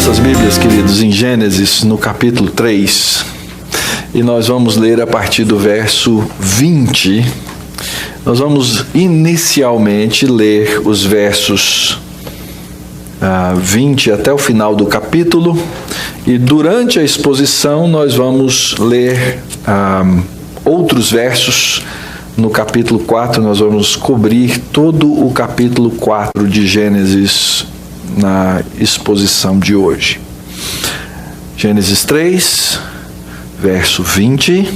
nossas Bíblias, queridos, em Gênesis, no capítulo 3, e nós vamos ler a partir do verso 20. Nós vamos inicialmente ler os versos 20 até o final do capítulo, e durante a exposição nós vamos ler outros versos. No capítulo 4 nós vamos cobrir todo o capítulo 4 de Gênesis na exposição de hoje. Gênesis 3, verso 20,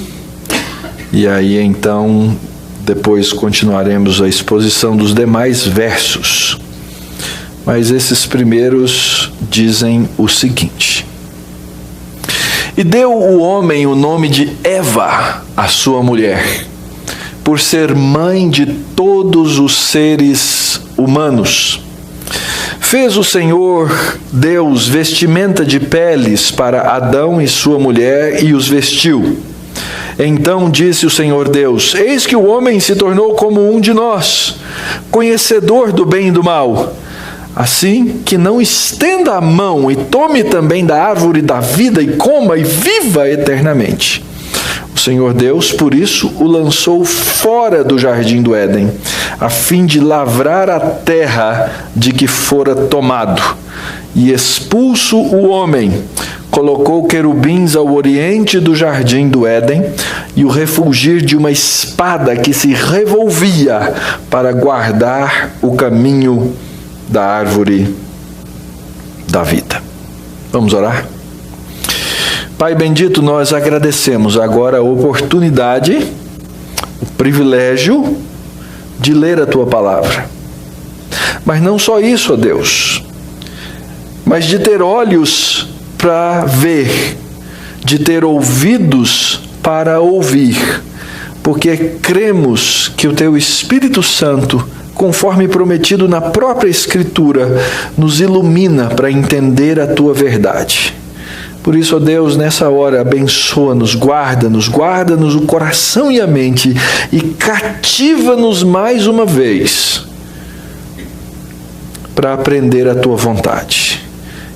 e aí então depois continuaremos a exposição dos demais versos. Mas esses primeiros dizem o seguinte: E deu o homem o nome de Eva, a sua mulher, por ser mãe de todos os seres humanos. Fez o Senhor Deus vestimenta de peles para Adão e sua mulher e os vestiu. Então disse o Senhor Deus: Eis que o homem se tornou como um de nós, conhecedor do bem e do mal. Assim que não estenda a mão e tome também da árvore da vida e coma e viva eternamente. O Senhor Deus, por isso, o lançou fora do jardim do Éden, a fim de lavrar a terra de que fora tomado. E expulso o homem, colocou querubins ao oriente do jardim do Éden e o refulgir de uma espada que se revolvia para guardar o caminho da árvore da vida. Vamos orar? Pai bendito, nós agradecemos agora a oportunidade, o privilégio de ler a Tua palavra. Mas não só isso, ó Deus, mas de ter olhos para ver, de ter ouvidos para ouvir, porque cremos que o Teu Espírito Santo, conforme prometido na própria Escritura, nos ilumina para entender a Tua verdade. Por isso, ó Deus, nessa hora, abençoa-nos, guarda-nos o coração e a mente e cativa-nos mais uma vez para aprender a Tua vontade.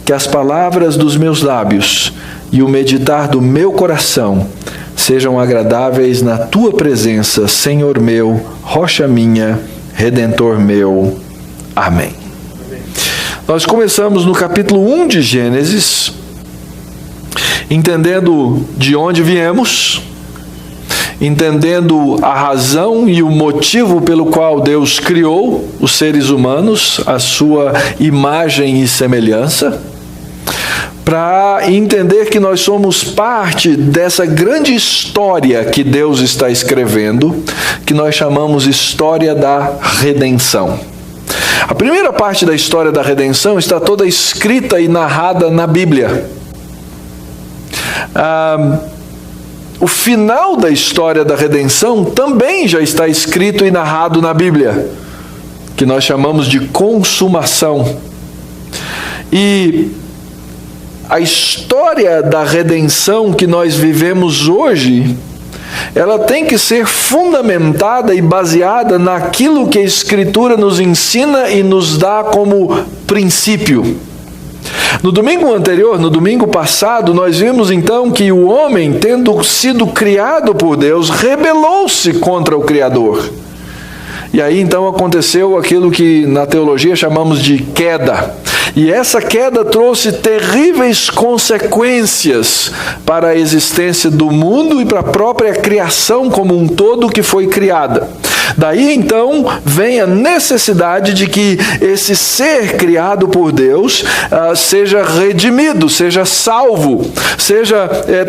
Que as palavras dos meus lábios e o meditar do meu coração sejam agradáveis na Tua presença, Senhor meu, rocha minha, Redentor meu. Amém. Nós começamos no capítulo 1 de Gênesis, entendendo de onde viemos, entendendo a razão e o motivo pelo qual Deus criou os seres humanos, a sua imagem e semelhança, para entender que nós somos parte dessa grande história que Deus está escrevendo, que nós chamamos história da redenção. A primeira parte da história da redenção está toda escrita e narrada na Bíblia. O final da história da redenção também já está escrito e narrado na Bíblia, que nós chamamos de consumação. E a história da redenção que nós vivemos hoje, ela tem que ser fundamentada e baseada naquilo que a Escritura nos ensina e nos dá como princípio. No domingo anterior, no domingo passado, nós vimos então que o homem, tendo sido criado por Deus, rebelou-se contra o Criador. E aí então aconteceu aquilo que na teologia chamamos de queda. E essa queda trouxe terríveis consequências para a existência do mundo e para a própria criação como um todo que foi criada. Daí então vem a necessidade de que esse ser criado por Deus seja redimido, seja salvo, seja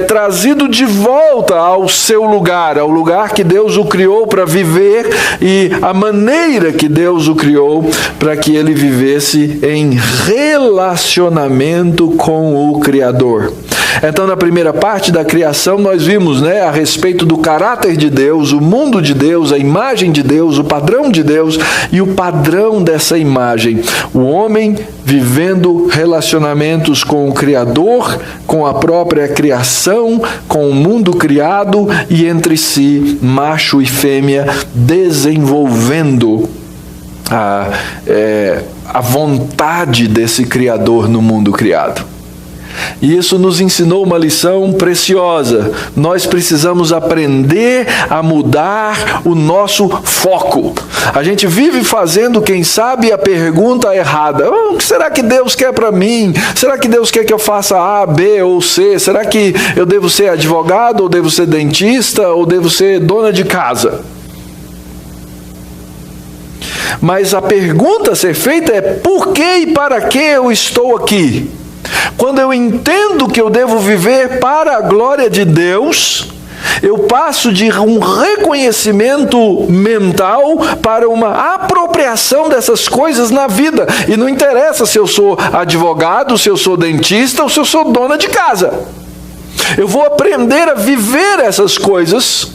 trazido de volta ao seu lugar, ao lugar que Deus o criou para viver e a maneira que Deus o criou para que ele vivesse em relacionamento com o Criador. Então, na primeira parte da criação, nós vimos a respeito do caráter de Deus, o mundo de Deus, a imagem de Deus, o padrão de Deus e o padrão dessa imagem. O homem vivendo relacionamentos com o Criador, com a própria criação, com o mundo criado e entre si, macho e fêmea, desenvolvendo a vontade desse Criador no mundo criado. E isso nos ensinou uma lição preciosa. Nós precisamos aprender a mudar o nosso foco. A gente vive fazendo, quem sabe, a pergunta errada. O que será que Deus quer para mim? Será que Deus quer que eu faça A, B ou C? Será que eu devo ser advogado, ou devo ser dentista, ou devo ser dona de casa? Mas a pergunta a ser feita é: por que e para que eu estou aqui? Quando eu entendo que eu devo viver para a glória de Deus, eu passo de um reconhecimento mental para uma apropriação dessas coisas na vida. E não interessa se eu sou advogado, se eu sou dentista ou se eu sou dona de casa. Eu vou aprender a viver essas coisas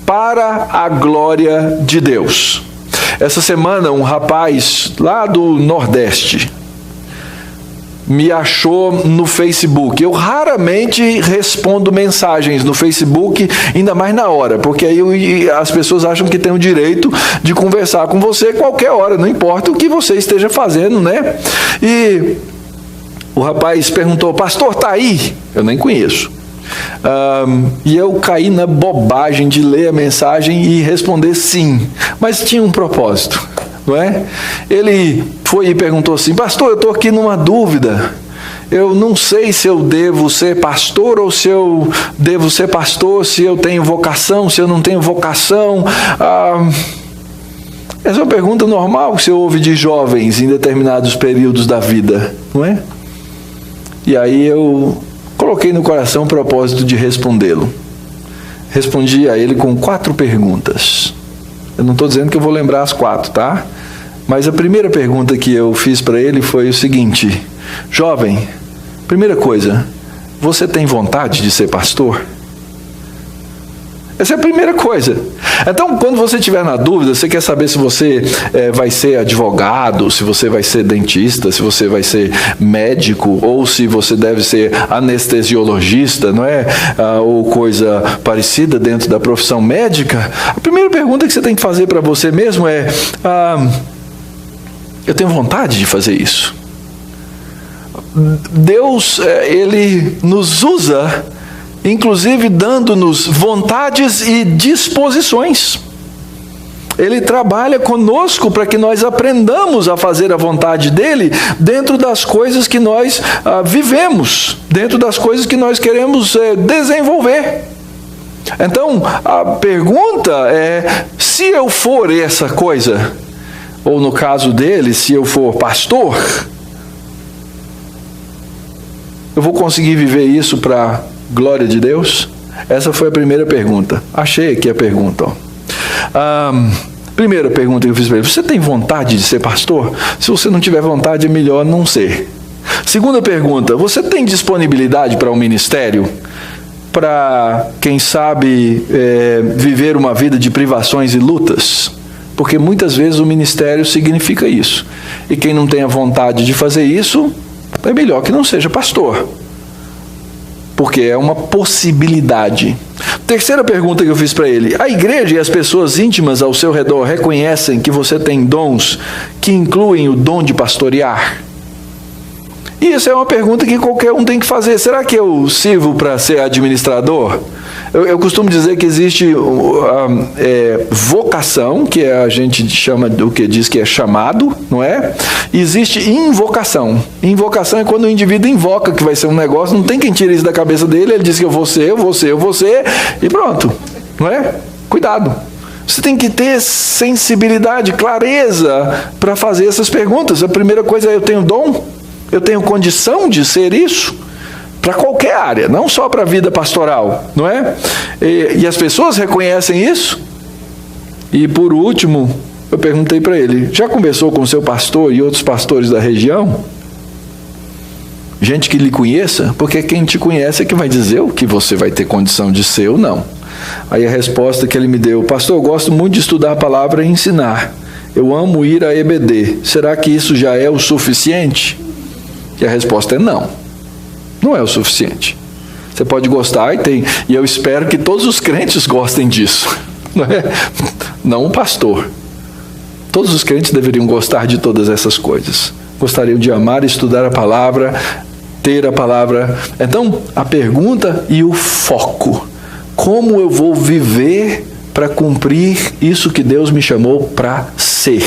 para a glória de Deus. Essa semana, um rapaz lá do Nordeste me achou no Facebook. Eu raramente respondo mensagens no Facebook, ainda mais na hora, porque aí as pessoas acham que tem o direito de conversar com você qualquer hora, não importa o que você esteja fazendo, né? E o rapaz perguntou: pastor, tá aí? Eu nem conheço. E eu caí na bobagem de ler a mensagem e responder sim, mas tinha um propósito, não é? Ele foi e perguntou assim: pastor, eu estou aqui numa dúvida, eu não sei se eu devo ser pastor ou se eu devo ser pastor, se eu tenho vocação, se eu não tenho vocação. Essa é uma pergunta normal que você ouve de jovens em determinados períodos da vida, não é? E aí eu coloquei no coração o propósito de respondê-lo. Respondi a ele com 4 perguntas. Eu não estou dizendo que eu vou lembrar as 4, tá? Mas a primeira pergunta que eu fiz para ele foi o seguinte: jovem, primeira coisa, você tem vontade de ser pastor? Essa é a primeira coisa. Então, quando você estiver na dúvida, você quer saber se você vai ser advogado, se você vai ser dentista, se você vai ser médico, ou se você deve ser anestesiologista, não é? Ou coisa parecida dentro da profissão médica, a primeira pergunta que você tem que fazer para você mesmo é: eu tenho vontade de fazer isso? Deus, Ele nos usa, inclusive dando-nos vontades e disposições. Ele trabalha conosco para que nós aprendamos a fazer a vontade dele dentro das coisas que nós vivemos, dentro das coisas que nós queremos desenvolver. Então, a pergunta é: se eu for essa coisa, ou no caso dele, se eu for pastor, eu vou conseguir viver isso para glória de Deus? Essa foi a primeira pergunta. Achei aqui a pergunta. Primeira pergunta que eu fiz para ele: você tem vontade de ser pastor? Se você não tiver vontade, é melhor não ser. Segunda pergunta: você tem disponibilidade para um ministério? Para, quem sabe, viver uma vida de privações e lutas? Porque muitas vezes o ministério significa isso. E quem não tem a vontade de fazer isso, é melhor que não seja pastor, porque é uma possibilidade. Terceira pergunta que eu fiz para ele: a igreja e as pessoas íntimas ao seu redor reconhecem que você tem dons que incluem o dom de pastorear? E isso é uma pergunta que qualquer um tem que fazer. Será que eu sirvo para ser administrador? Eu costumo dizer que existe vocação, que a gente chama do que diz que é chamado, não é? E existe invocação. Invocação é quando o indivíduo invoca que vai ser um negócio, não tem quem tire isso da cabeça dele, ele diz que eu vou ser, e pronto, não é? Cuidado. Você tem que ter sensibilidade, clareza para fazer essas perguntas. A primeira coisa é: eu tenho dom? Eu tenho condição de ser isso? Para qualquer área, não só para a vida pastoral, não é? E as pessoas reconhecem isso? E por último, eu perguntei para ele: já conversou com o seu pastor e outros pastores da região? Gente que lhe conheça, porque quem te conhece é que vai dizer o que você vai ter condição de ser ou não. Aí a resposta que ele me deu: pastor, eu gosto muito de estudar a palavra e ensinar. Eu amo ir a EBD. Será que isso já é o suficiente? E a resposta é não. Não é o suficiente. Você pode gostar e eu espero que todos os crentes gostem disso. Não é? Não o pastor. Todos os crentes deveriam gostar de todas essas coisas. Gostariam de amar e estudar a palavra ter a palavra. Então, a pergunta e o foco. Como eu vou viver para cumprir isso que Deus me chamou para ser?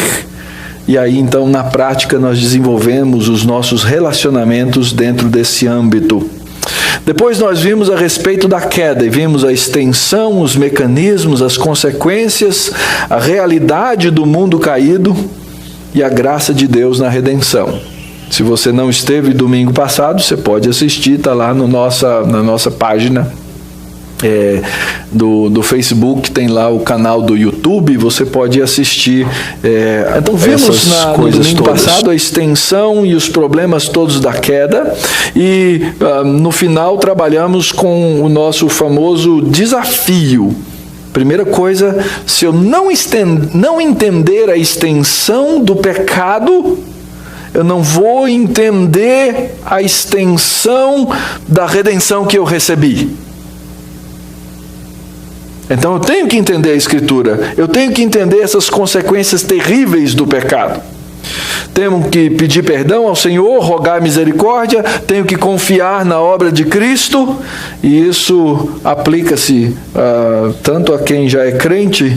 E aí, então, na prática, nós desenvolvemos os nossos relacionamentos dentro desse âmbito. Depois nós vimos a respeito da queda e vimos a extensão, os mecanismos, as consequências, a realidade do mundo caído e a graça de Deus na redenção. Se você não esteve domingo passado, você pode assistir, está lá na nossa página do Facebook, tem lá o canal do YouTube, você pode assistir. Então vimos no domingo passado a extensão e os problemas todos da queda, e no final trabalhamos com o nosso famoso desafio. Primeira coisa, se eu não entender a extensão do pecado, eu não vou entender a extensão da redenção que eu recebi. Então eu tenho que entender a Escritura, eu tenho que entender essas consequências terríveis do pecado. Tenho que pedir perdão ao Senhor, rogar misericórdia, tenho que confiar na obra de Cristo, e isso aplica-se tanto a quem já é crente,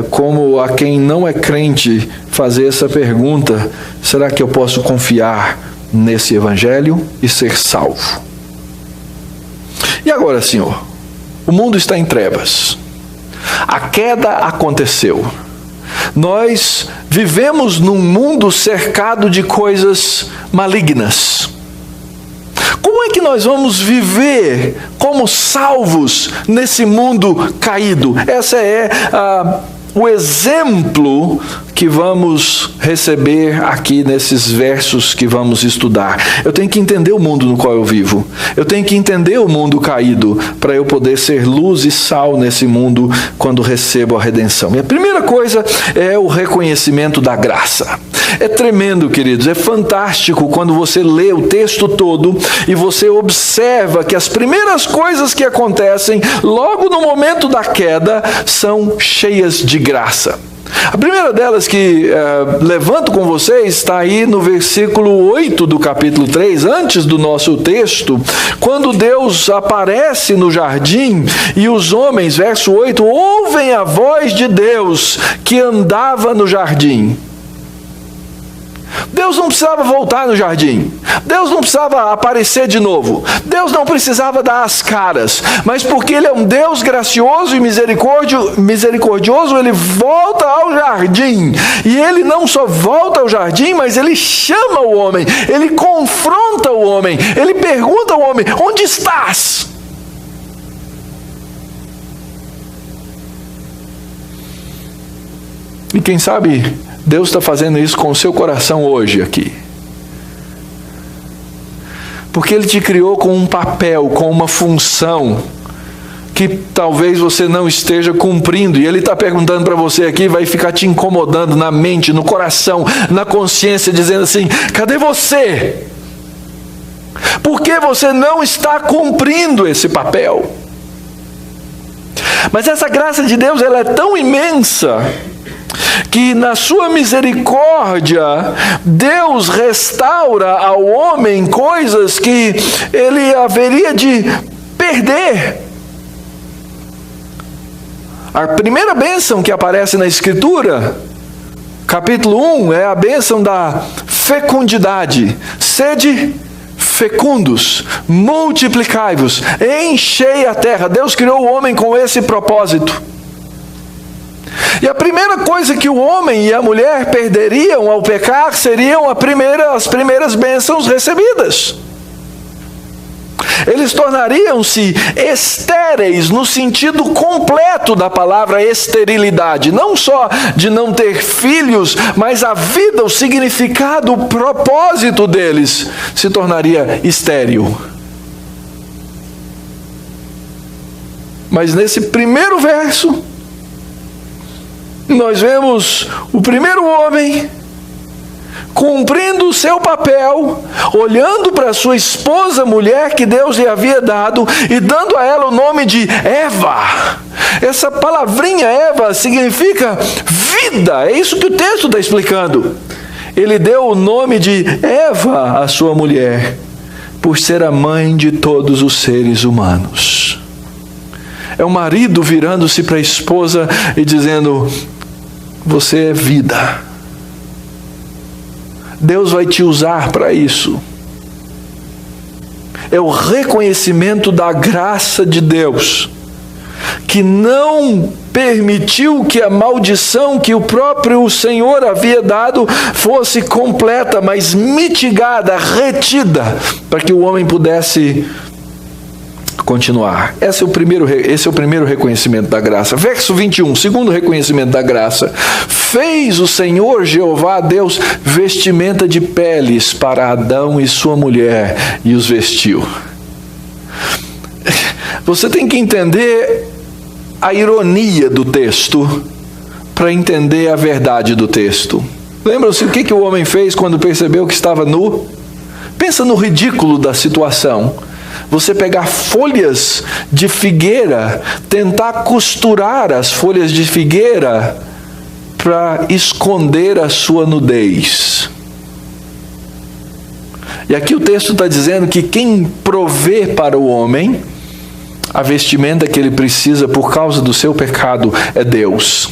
como a quem não é crente, fazer essa pergunta: será que eu posso confiar nesse Evangelho e ser salvo? E agora, Senhor, o mundo está em trevas. A queda aconteceu. Nós vivemos num mundo cercado de coisas malignas. Como é que nós vamos viver como salvos nesse mundo caído? Essa é o exemplo que vamos receber aqui nesses versos que vamos estudar. Eu tenho que entender o mundo no qual eu vivo. Eu tenho que entender o mundo caído para eu poder ser luz e sal nesse mundo quando recebo a redenção. E a primeira coisa é o reconhecimento da graça. É tremendo, queridos, é fantástico quando você lê o texto todo e você observa que as primeiras coisas que acontecem logo no momento da queda são cheias de graça. A primeira delas que levanto com vocês está aí no versículo 8 do capítulo 3, antes do nosso texto, quando Deus aparece no jardim e os homens, verso 8, ouvem a voz de Deus que andava no jardim. Deus não precisava voltar no jardim. Deus não precisava aparecer de novo. Deus não precisava dar as caras. Mas porque Ele é um Deus gracioso e misericordioso, Ele volta ao jardim. E Ele não só volta ao jardim, mas Ele chama o homem. Ele confronta o homem. Ele pergunta ao homem: onde estás? E quem sabe Deus está fazendo isso com o seu coração hoje aqui. Porque Ele te criou com um papel, com uma função que talvez você não esteja cumprindo. E Ele está perguntando para você aqui, vai ficar te incomodando na mente, no coração, na consciência, dizendo assim: cadê você? Por que você não está cumprindo esse papel? Mas essa graça de Deus, ela é tão imensa que na sua misericórdia, Deus restaura ao homem coisas que ele haveria de perder. A primeira bênção que aparece na Escritura, capítulo 1, é a bênção da fecundidade. Sede fecundos, multiplicai-vos, enchei a terra. Deus criou o homem com esse propósito. E a primeira coisa que o homem e a mulher perderiam ao pecar seriam as primeiras bênçãos recebidas. Eles tornariam-se estéreis no sentido completo da palavra esterilidade. Não só de não ter filhos, mas a vida, o significado, o propósito deles se tornaria estéril. Mas nesse primeiro verso, nós vemos o primeiro homem cumprindo o seu papel, olhando para sua esposa, mulher que Deus lhe havia dado, e dando a ela o nome de Eva. Essa palavrinha Eva significa vida, é isso que o texto está explicando. Ele deu o nome de Eva à sua mulher, por ser a mãe de todos os seres humanos. É o marido virando-se para a esposa e dizendo: você é vida. Deus vai te usar para isso. É o reconhecimento da graça de Deus, que não permitiu que a maldição que o próprio Senhor havia dado fosse completa, mas mitigada, retida, para que o homem pudesse continuar. Esse é o primeiro reconhecimento da graça. Verso 21, segundo reconhecimento da graça: fez o Senhor Jeová Deus vestimenta de peles para Adão e sua mulher, e os vestiu. Você tem que entender a ironia do texto para entender a verdade do texto. Lembram-se o que o homem fez quando percebeu que estava nu? Pensa no ridículo da situação. Você pegar folhas de figueira, tentar costurar as folhas de figueira para esconder a sua nudez. E aqui o texto está dizendo que quem provê para o homem a vestimenta que ele precisa por causa do seu pecado é Deus.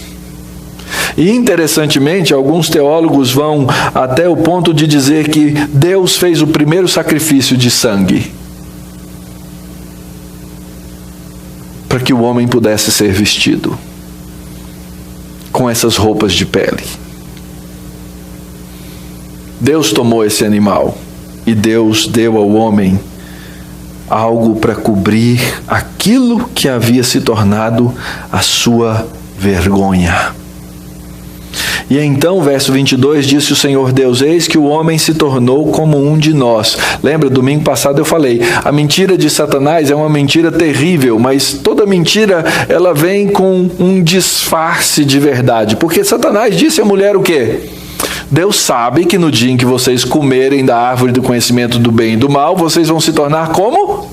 E interessantemente, alguns teólogos vão até o ponto de dizer que Deus fez o primeiro sacrifício de sangue para que o homem pudesse ser vestido com essas roupas de pele. Deus tomou esse animal e Deus deu ao homem algo para cobrir aquilo que havia se tornado a sua vergonha. E então, verso 22, disse o Senhor Deus: eis que o homem se tornou como um de nós. Lembra, domingo passado eu falei, a mentira de Satanás é uma mentira terrível, mas toda mentira, ela vem com um disfarce de verdade. Porque Satanás disse à mulher o quê? Deus sabe que no dia em que vocês comerem da árvore do conhecimento do bem e do mal, vocês vão se tornar como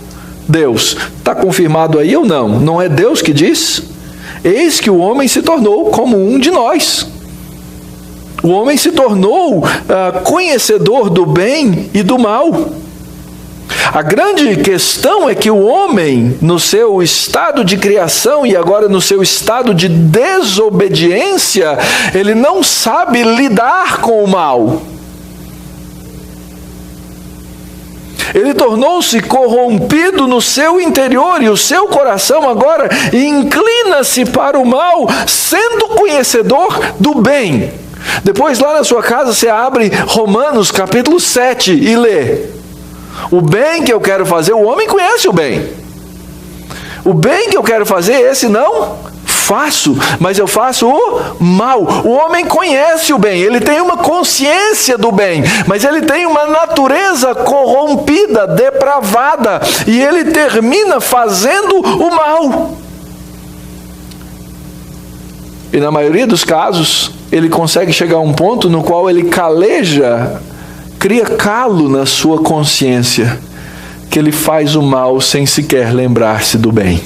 Deus. Está confirmado aí ou não? Não é Deus que diz? Eis que o homem se tornou como um de nós. O homem se tornou conhecedor do bem e do mal. A grande questão é que o homem, no seu estado de criação e agora no seu estado de desobediência, ele não sabe lidar com o mal. Ele tornou-se corrompido no seu interior e o seu coração agora inclina-se para o mal, sendo conhecedor do bem. Depois lá na sua casa você abre Romanos capítulo 7 e lê: o bem que eu quero fazer, o homem conhece o bem. O bem que eu quero fazer, esse não faço, mas eu faço o mal. O homem conhece o bem, ele tem uma consciência do bem, mas ele tem uma natureza corrompida, depravada, e ele termina fazendo o mal. E na maioria dos casos, ele consegue chegar a um ponto no qual ele caleja, cria calo na sua consciência, que ele faz o mal sem sequer lembrar-se do bem.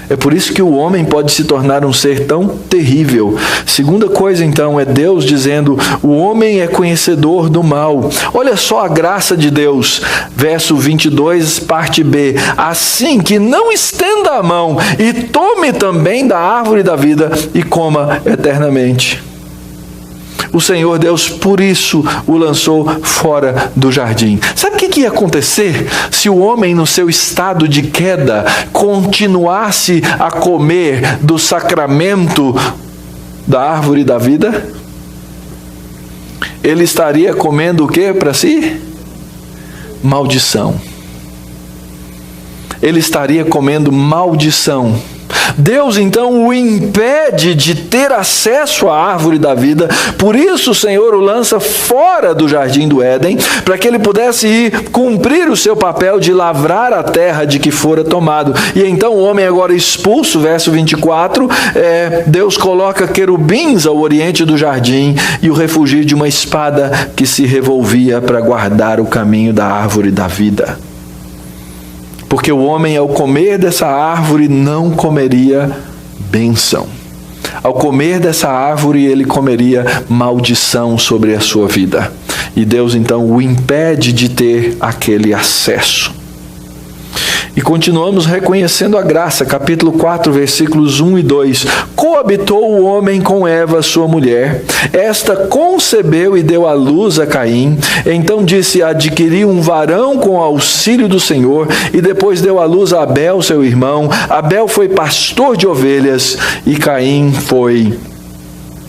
É por isso que o homem pode se tornar um ser tão terrível. Segunda coisa, então, é Deus dizendo: o homem é conhecedor do mal. Olha só a graça de Deus. Verso 22, parte B. Assim que não estenda a mão e tome também da árvore da vida e coma eternamente. O Senhor Deus, por isso, o lançou fora do jardim. Sabe o que ia acontecer se o homem, no seu estado de queda, continuasse a comer do sacramento da árvore da vida? Ele estaria comendo o que para si? Maldição. Ele estaria comendo maldição. Deus então o impede de ter acesso à árvore da vida, por isso o Senhor o lança fora do jardim do Éden, para que ele pudesse ir cumprir o seu papel de lavrar a terra de que fora tomado. E então o homem agora expulso, verso 24, Deus coloca querubins ao oriente do jardim e o refugia de uma espada que se revolvia para guardar o caminho da árvore da vida. Porque o homem, ao comer dessa árvore, não comeria bênção. Ao comer dessa árvore, ele comeria maldição sobre a sua vida. E Deus então o impede de ter aquele acesso. E continuamos reconhecendo a graça, capítulo 4, versículos 1 e 2. Coabitou o homem com Eva, sua mulher. Esta concebeu e deu à luz a Caim. Então disse: adquiri um varão com auxílio do Senhor. E depois deu à luz a Abel, seu irmão. Abel foi pastor de ovelhas e Caim foi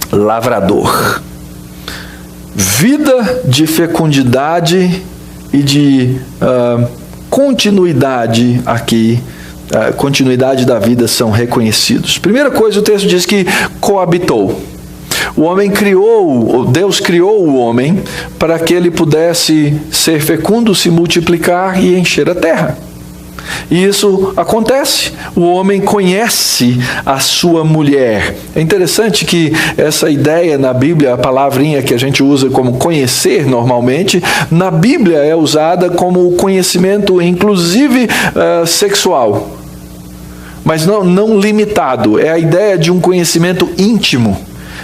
lavrador. Vida de fecundidade e de continuidade aqui, a continuidade da vida são reconhecidos. Primeira coisa, o texto diz que coabitou. O homem criou, Deus criou o homem para que ele pudesse ser fecundo, se multiplicar e encher a terra. E isso acontece. O homem conhece a sua mulher. É interessante que essa ideia na Bíblia, a palavrinha que a gente usa como conhecer normalmente, na Bíblia é usada como conhecimento, inclusive sexual. Mas não limitado. É a ideia de um conhecimento íntimo.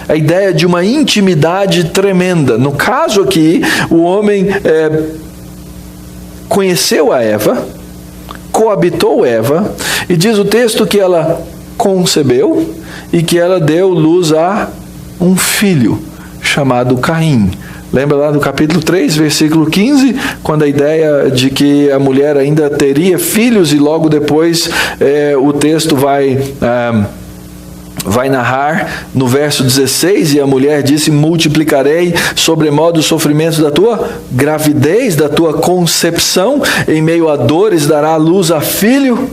A ideia de uma intimidade tremenda. No caso aqui, o homem conheceu a Eva, coabitou Eva, e diz o texto que ela concebeu e que ela deu luz a um filho chamado Caim. Lembra lá do capítulo 3, versículo 15, quando a ideia de que a mulher ainda teria filhos, e logo depois o texto vai narrar no verso 16, e a mulher disse: multiplicarei sobremodo os sofrimentos da tua gravidez, da tua concepção, em meio a dores dará luz a filho.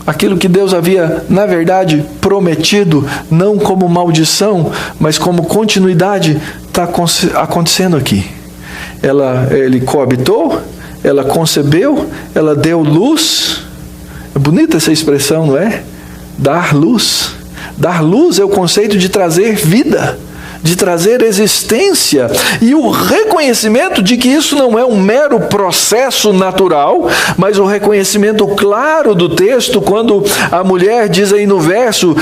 Aquilo que Deus havia, na verdade, prometido, não como maldição, mas como continuidade, está acontecendo aqui. Ele coabitou, ela concebeu, ela deu luz. É bonita essa expressão, não é? Dar luz. Dar luz é o conceito de trazer vida, de trazer existência, e o reconhecimento de que isso não é um mero processo natural, mas o reconhecimento claro do texto, quando a mulher diz aí no verso: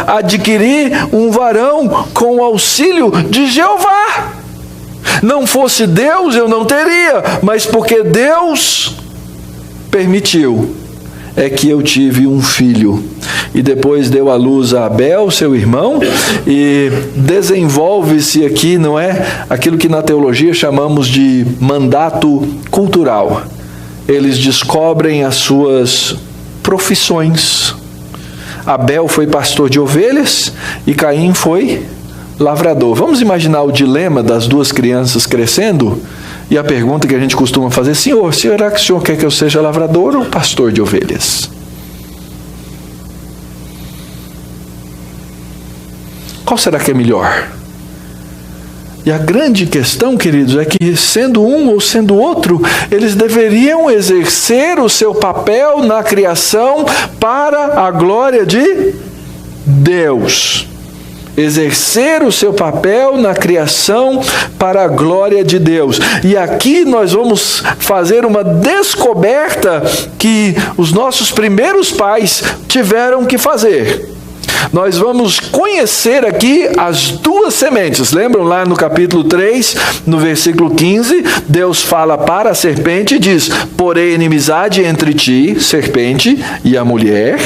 adquiri um varão com o auxílio de Jeová. Não fosse Deus, eu não teria, mas porque Deus permitiu, é que eu tive um filho. E depois deu à luz a Abel, seu irmão, e desenvolve-se aqui, não é? Aquilo que na teologia chamamos de mandato cultural. Eles descobrem as suas profissões. Abel foi pastor de ovelhas e Caim foi lavrador. Vamos imaginar o dilema das duas crianças crescendo? E a pergunta que a gente costuma fazer: Senhor, será que o Senhor quer que eu seja lavrador ou pastor de ovelhas? Qual será que é melhor? E a grande questão, queridos, é que sendo um ou sendo outro, eles deveriam exercer o seu papel na criação para a glória de Deus. Exercer o seu papel na criação para a glória de Deus. E aqui nós vamos fazer uma descoberta que os nossos primeiros pais tiveram que fazer. Nós vamos conhecer aqui as duas sementes. Lembram lá no capítulo 3, no versículo 15, Deus fala para a serpente e diz: porém inimizade entre ti, serpente, e a mulher,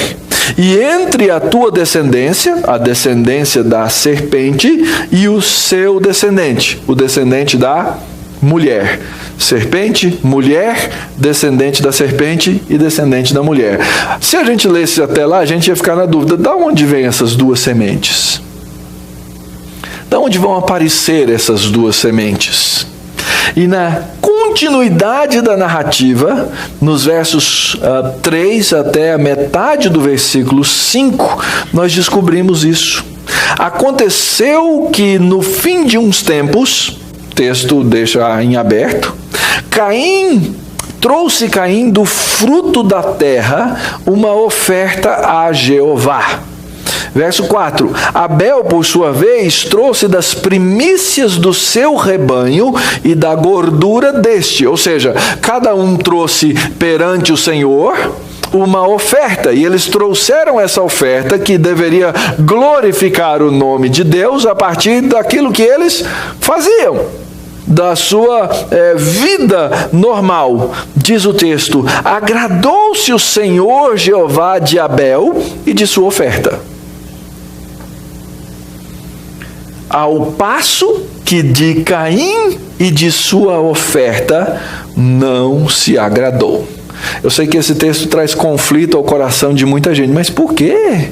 e entre a tua descendência, a descendência da serpente, e o seu descendente, o descendente da mulher. Serpente, mulher, descendente da serpente e descendente da mulher. Se a gente lesse até lá, a gente ia ficar na dúvida: de onde vêm essas duas sementes? De onde vão aparecer essas duas sementes? E na continuidade da narrativa, nos versos 3 até a metade do versículo 5, nós descobrimos isso. Aconteceu que no fim de uns tempos, o texto deixa em aberto, trouxe Caim do fruto da terra uma oferta a Jeová. Verso 4, Abel, por sua vez, trouxe das primícias do seu rebanho e da gordura deste. Ou seja, cada um trouxe perante o Senhor uma oferta, e eles trouxeram essa oferta que deveria glorificar o nome de Deus a partir daquilo que eles faziam, da sua vida normal. Diz o texto: agradou-se o Senhor Jeová de Abel e de sua oferta, ao passo que de Caim e de sua oferta não se agradou. Eu sei que esse texto traz conflito ao coração de muita gente, mas por quê?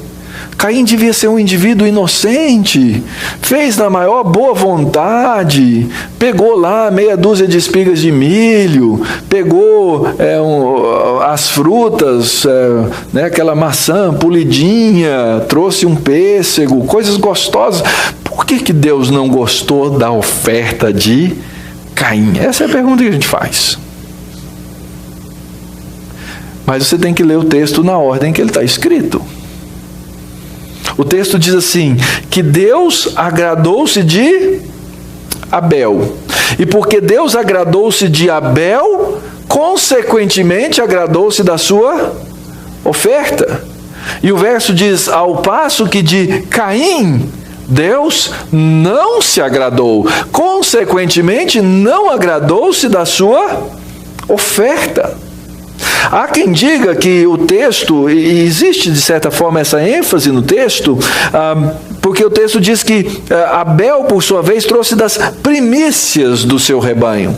Caim devia ser um indivíduo inocente, fez na maior boa vontade, pegou lá meia dúzia de espigas de milho, pegou as frutas, aquela maçã polidinha, trouxe um pêssego, coisas gostosas. Por que Deus não gostou da oferta de Caim? Essa é a pergunta que a gente faz. Mas você tem que ler o texto na ordem que ele está escrito. O texto diz assim, que Deus agradou-se de Abel. E porque Deus agradou-se de Abel, consequentemente agradou-se da sua oferta. E o verso diz, ao passo que de Caim, Deus não se agradou. Consequentemente, não agradou-se da sua oferta. Há quem diga que o texto, e existe de certa forma essa ênfase no texto, porque o texto diz que Abel, por sua vez, trouxe das primícias do seu rebanho,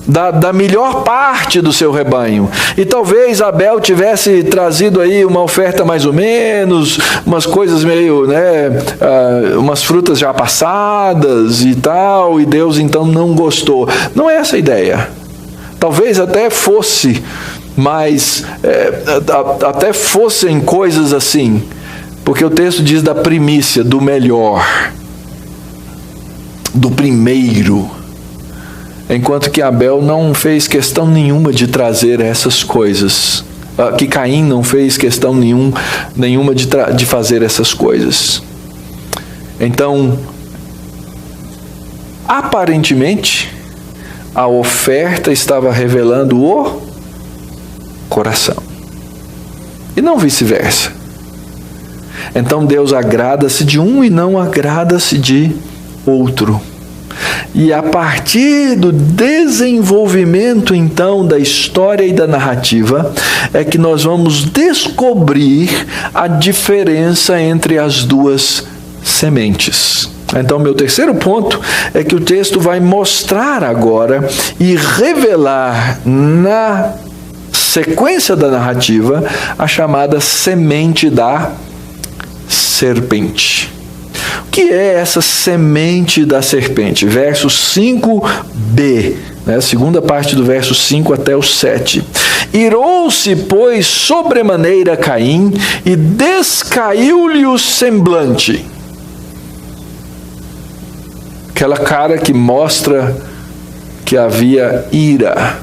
da melhor parte do seu rebanho. E talvez Abel tivesse trazido aí uma oferta mais ou menos, umas coisas meio, umas frutas já passadas e tal, e Deus então não gostou. Não é essa a ideia. Talvez até fosse, mas até fossem coisas assim, porque o texto diz da primícia, do melhor, do primeiro, enquanto que Abel não fez questão nenhuma de trazer essas coisas, que Caim não fez questão nenhuma de fazer essas coisas. Então, aparentemente, a oferta estava revelando o coração, e não vice-versa. Então Deus agrada-se de um e não agrada-se de outro. E a partir do desenvolvimento então da história e da narrativa, é que nós vamos descobrir a diferença entre as duas sementes. Então, meu terceiro ponto é que o texto vai mostrar agora e revelar na sequência da narrativa a chamada semente da serpente. O que é essa semente da serpente? Verso 5b, a segunda parte do verso 5 até o 7. Irou-se, pois, sobremaneira Caim e descaiu-lhe o semblante. Aquela cara que mostra que havia ira.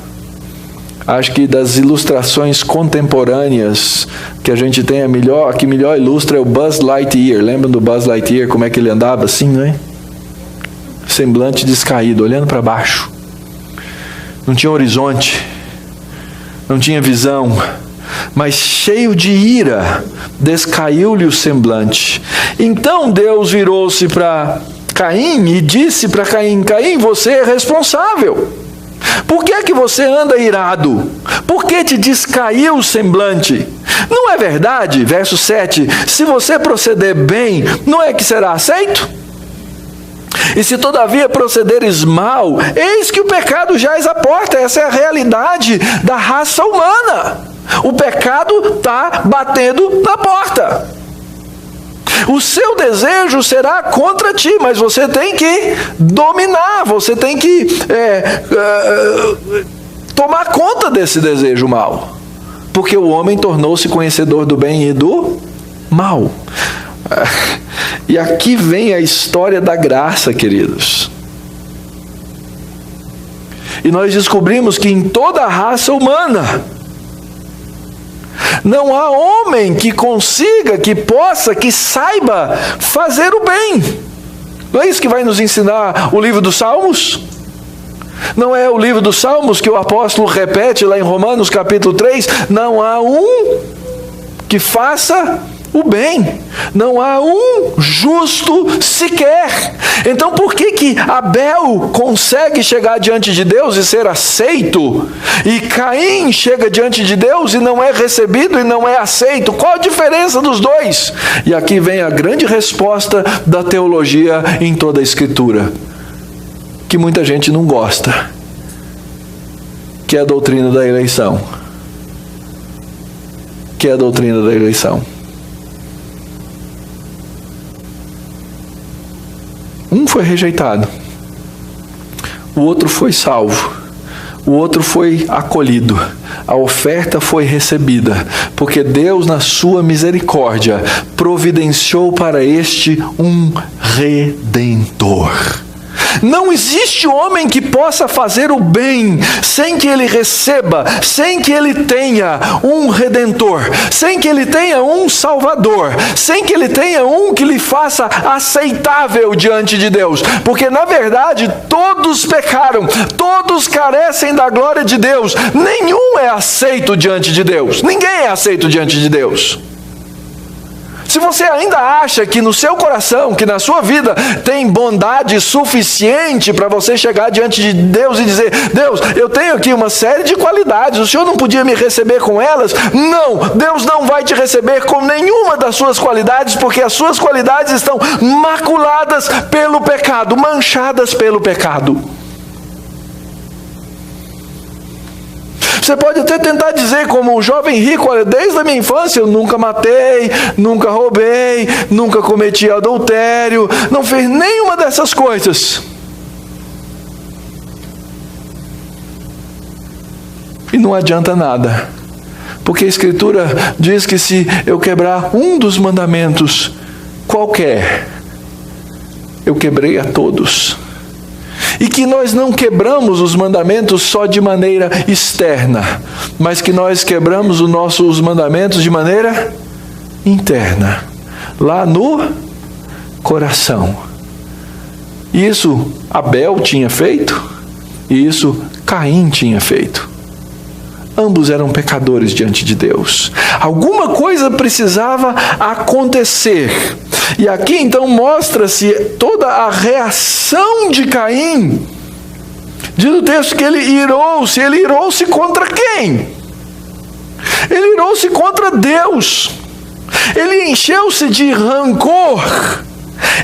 Acho que das ilustrações contemporâneas que a gente tem, a que melhor ilustra é o Buzz Lightyear. Lembram do Buzz Lightyear, como é que ele andava assim, não é? Semblante descaído, olhando para baixo. Não tinha horizonte, não tinha visão, mas cheio de ira, descaiu-lhe o semblante. Então Deus virou-se para Caim e disse para Caim: Caim, você é responsável. Por que é que você anda irado? Por que te descaiu o semblante? Não é verdade, verso 7, se você proceder bem, não é que será aceito? E se todavia procederes mal, eis que o pecado jaz à porta. Essa é a realidade da raça humana. O pecado está batendo na porta. O seu desejo será contra ti, mas você tem que dominar, você tem que tomar conta desse desejo mal. Porque o homem tornou-se conhecedor do bem e do mal. E aqui vem a história da graça, queridos. E nós descobrimos que em toda a raça humana, não há homem que consiga, que possa, que saiba fazer o bem. Não é isso que vai nos ensinar o livro dos Salmos? Não é o livro dos Salmos que o apóstolo repete lá em Romanos capítulo 3? Não há um que faça o bem. Não há um justo sequer. Então por que Abel consegue chegar diante de Deus e ser aceito, e Caim chega diante de Deus e não é recebido e não é aceito? Qual a diferença dos dois? E aqui vem a grande resposta da teologia em toda a Escritura, que muita gente não gosta, que é a doutrina da eleição. Que é a doutrina da eleição. Um foi rejeitado, o outro foi salvo, o outro foi acolhido, a oferta foi recebida, porque Deus, na sua misericórdia, providenciou para este um Redentor. Não existe homem que possa fazer o bem sem que ele receba, sem que ele tenha um Redentor, sem que ele tenha um Salvador, sem que ele tenha um que lhe faça aceitável diante de Deus. Porque na verdade todos pecaram, todos carecem da glória de Deus, nenhum é aceito diante de Deus, ninguém é aceito diante de Deus. Se você ainda acha que no seu coração, que na sua vida tem bondade suficiente para você chegar diante de Deus e dizer: Deus, eu tenho aqui uma série de qualidades, o Senhor não podia me receber com elas? Não, Deus não vai te receber com nenhuma das suas qualidades, porque as suas qualidades estão maculadas pelo pecado, manchadas pelo pecado. Você pode até tentar dizer, como o jovem rico: olha, desde a minha infância eu nunca matei, nunca roubei, nunca cometi adultério, não fiz nenhuma dessas coisas. E não adianta nada, porque a Escritura diz que se eu quebrar um dos mandamentos qualquer, eu quebrei a todos. E que nós não quebramos os mandamentos só de maneira externa, mas que nós quebramos os mandamentos de maneira interna, lá no coração. Isso Abel tinha feito, e isso Caim tinha feito. Ambos eram pecadores diante de Deus. Alguma coisa precisava acontecer. E aqui então mostra-se toda a reação de Caim. Diz o texto que ele irou-se contra quem? Ele irou-se contra Deus. Ele encheu-se de rancor.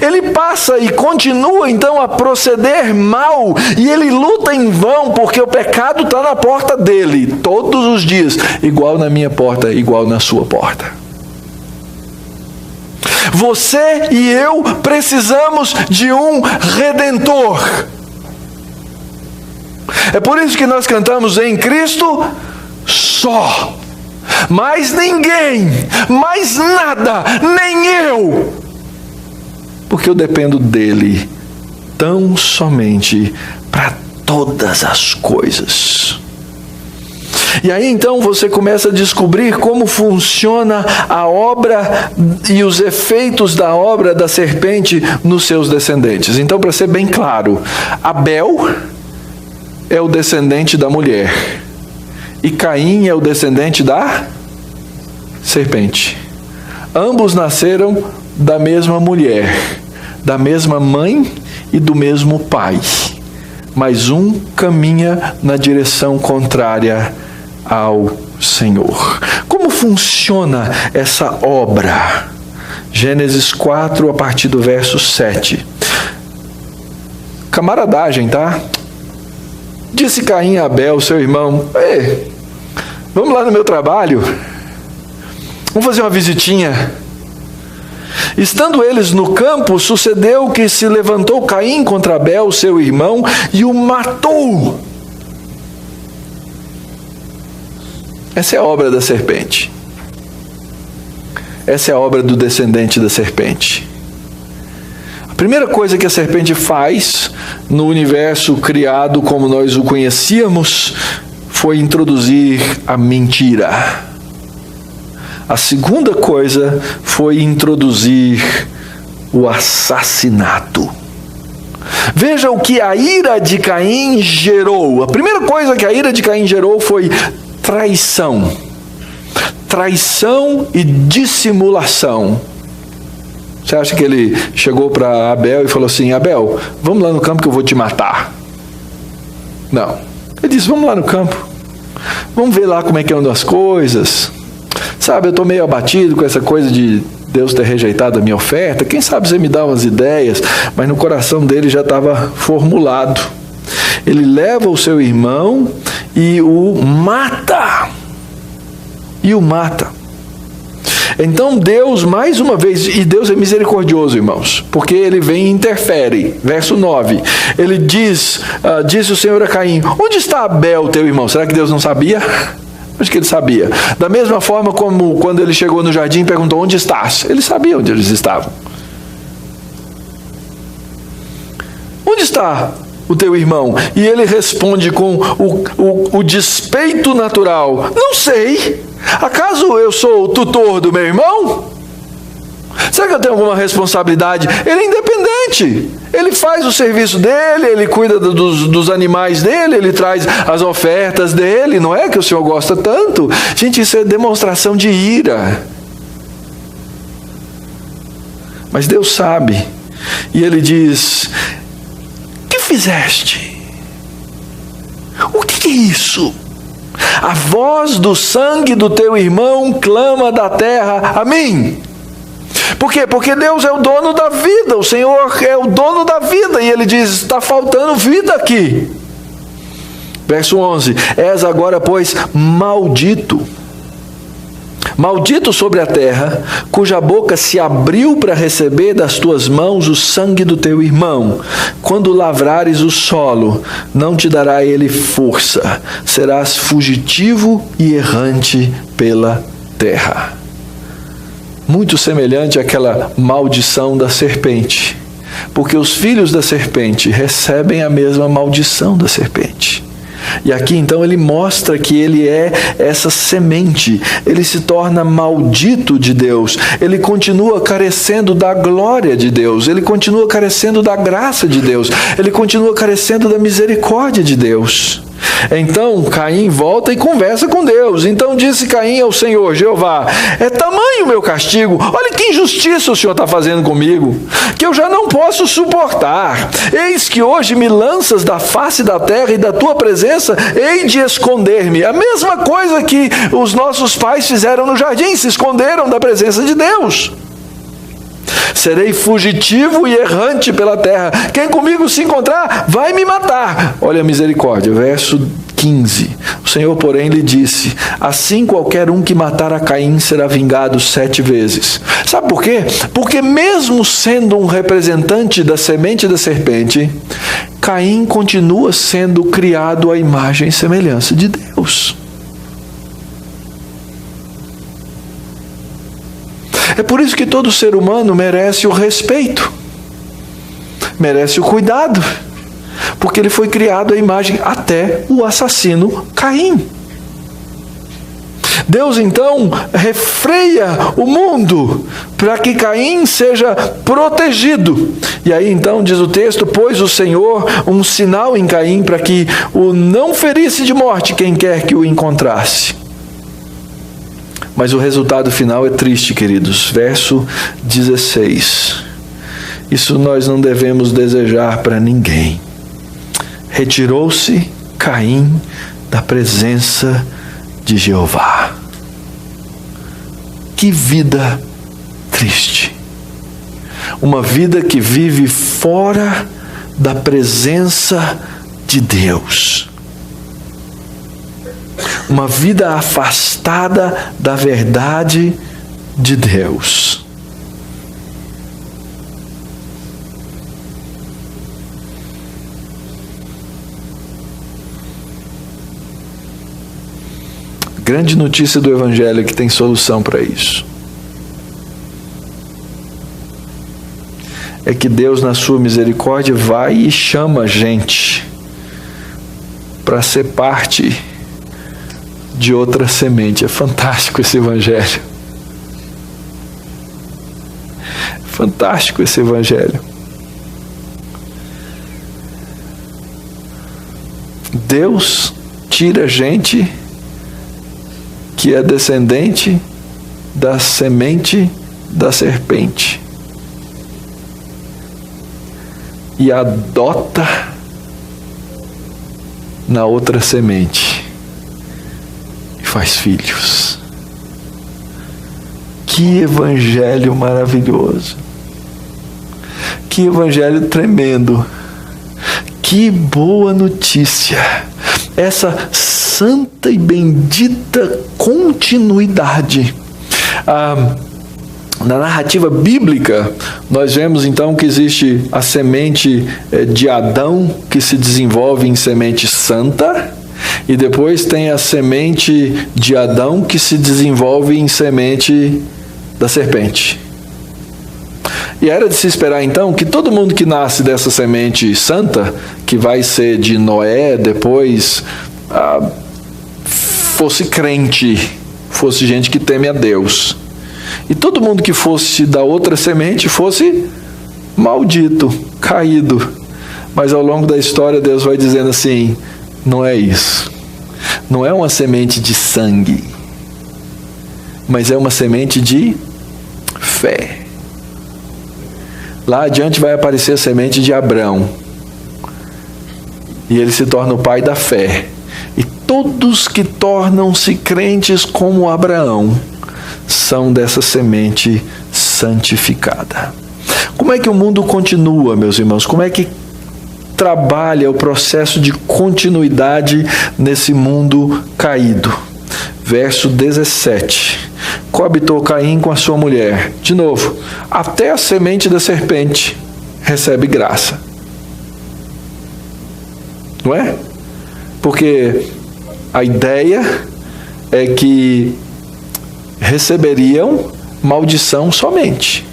Ele passa e continua então a proceder mal, e ele luta em vão, porque o pecado está na porta dele, todos os dias, igual na minha porta, igual na sua porta. Você e eu precisamos de um Redentor. É por isso que nós cantamos: em Cristo só, mais ninguém, mais nada, nem eu, porque eu dependo dele tão somente para todas as coisas. E aí então você começa a descobrir como funciona a obra e os efeitos da obra da serpente nos seus descendentes. Então, para ser bem claro, Abel é o descendente da mulher e Caim é o descendente da serpente. Ambos nasceram da mesma mulher, da mesma mãe e do mesmo pai, mas um caminha na direção contrária ao Senhor. Como funciona essa obra? Gênesis 4, a partir do verso 7. Camaradagem, tá? Disse Caim a Abel, seu irmão: ei, vamos lá no meu trabalho, vamos fazer uma visitinha. Estando eles no campo, sucedeu que se levantou Caim contra Abel, seu irmão, e o matou. Essa é a obra da serpente. Essa é a obra do descendente da serpente. A primeira coisa que a serpente faz no universo criado como nós o conhecíamos foi introduzir a mentira. A segunda coisa foi introduzir o assassinato. Veja o que a ira de Caim gerou. A primeira coisa que a ira de Caim gerou foi traição. Traição e dissimulação. Você acha que ele chegou para Abel e falou assim: Abel, vamos lá no campo que eu vou te matar? Não. Ele disse: vamos lá no campo. Vamos ver lá como é que andam as coisas. Sabe, eu estou meio abatido com essa coisa de Deus ter rejeitado a minha oferta. Quem sabe você me dá umas ideias? Mas no coração dele já estava formulado. Ele leva o seu irmão e o mata. Então Deus, mais uma vez, e Deus é misericordioso, irmãos, porque ele vem e interfere. Verso 9, ele diz, disse o Senhor a Caim: onde está Abel, teu irmão? Será que Deus não sabia? Acho que ele sabia. Da mesma forma como quando ele chegou no jardim e perguntou: onde estás? Ele sabia onde eles estavam. Onde está o teu irmão? E ele responde com o despeito natural: não sei. Acaso eu sou o tutor do meu irmão? Será que eu tenho alguma responsabilidade? Ele é independente. Ele faz o serviço dele, ele cuida dos animais dele, ele traz as ofertas dele. Não é que o Senhor gosta tanto? Gente, isso é demonstração de ira. Mas Deus sabe. E ele diz: o que fizeste? O que é isso? A voz do sangue do teu irmão clama da terra a mim. Por quê? Porque Deus é o dono da vida, o Senhor é o dono da vida, e ele diz: está faltando vida aqui. Verso 11: és agora, pois, maldito. Maldito sobre a terra, cuja boca se abriu para receber das tuas mãos o sangue do teu irmão. Quando lavrares o solo, não te dará ele força. Serás fugitivo e errante pela terra. Muito semelhante àquela maldição da serpente. Porque os filhos da serpente recebem a mesma maldição da serpente. E aqui então ele mostra que ele é essa semente, ele se torna maldito de Deus, ele continua carecendo da glória de Deus, ele continua carecendo da graça de Deus, ele continua carecendo da misericórdia de Deus. Então Caim volta e conversa com Deus. Então disse Caim ao Senhor: Jeová, é tamanho o meu castigo, olha que injustiça o Senhor está fazendo comigo, que eu já não posso suportar. Eis que hoje me lanças da face da terra, e da tua presença hei de esconder-me. A mesma coisa que os nossos pais fizeram no jardim, se esconderam da presença de Deus. Serei fugitivo e errante pela terra. Quem comigo se encontrar, vai me matar. Olha a misericórdia, verso 15. O Senhor, porém, lhe disse: assim qualquer um que matar a Caim será vingado 7 vezes. Sabe por quê? Porque mesmo sendo um representante da semente da serpente, Caim continua sendo criado à imagem e semelhança de Deus. É por isso que todo ser humano merece o respeito, merece o cuidado, porque ele foi criado à imagem, até o assassino Caim. Deus então refreia o mundo para que Caim seja protegido. E aí então diz o texto: pôs o Senhor um sinal em Caim para que o não ferisse de morte quem quer que o encontrasse. Mas o resultado final é triste, queridos. Verso 16. Isso nós não devemos desejar para ninguém. Retirou-se Caim da presença de Jeová. Que vida triste. Uma vida que vive fora da presença de Deus. Uma vida afastada da verdade de Deus. Grande notícia do Evangelho que tem solução para isso. É que Deus, na sua misericórdia, vai e chama a gente para ser parte de outra semente. É fantástico esse Evangelho. Fantástico esse Evangelho. Deus tira gente que é descendente da semente da serpente e adota na outra semente e faz filhos. Que evangelho maravilhoso! Que evangelho tremendo! Que boa notícia! Essa santa e bendita continuidade. Na narrativa bíblica, nós vemos então que existe a semente de Adão, que se desenvolve em semente santa, e depois tem a semente de Adão, que se desenvolve em semente da serpente. E era de se esperar então que todo mundo que nasce dessa semente santa, que vai ser de Noé, depois fosse crente, fosse gente que teme a Deus. E todo mundo que fosse da outra semente fosse maldito, caído. Mas ao longo da história Deus vai dizendo assim, não é isso. Não é uma semente de sangue, mas é uma semente de fé. Lá adiante vai aparecer a semente de Abrão. E ele se torna o pai da fé. E todos que tornam-se crentes como Abraão são dessa semente santificada. Como é que o mundo continua, meus irmãos? Como é que trabalha o processo de continuidade nesse mundo caído? Verso 17. Coabitou Caim com a sua mulher. De novo, até a semente da serpente recebe graça. Não é? Porque a ideia é que receberiam maldição somente.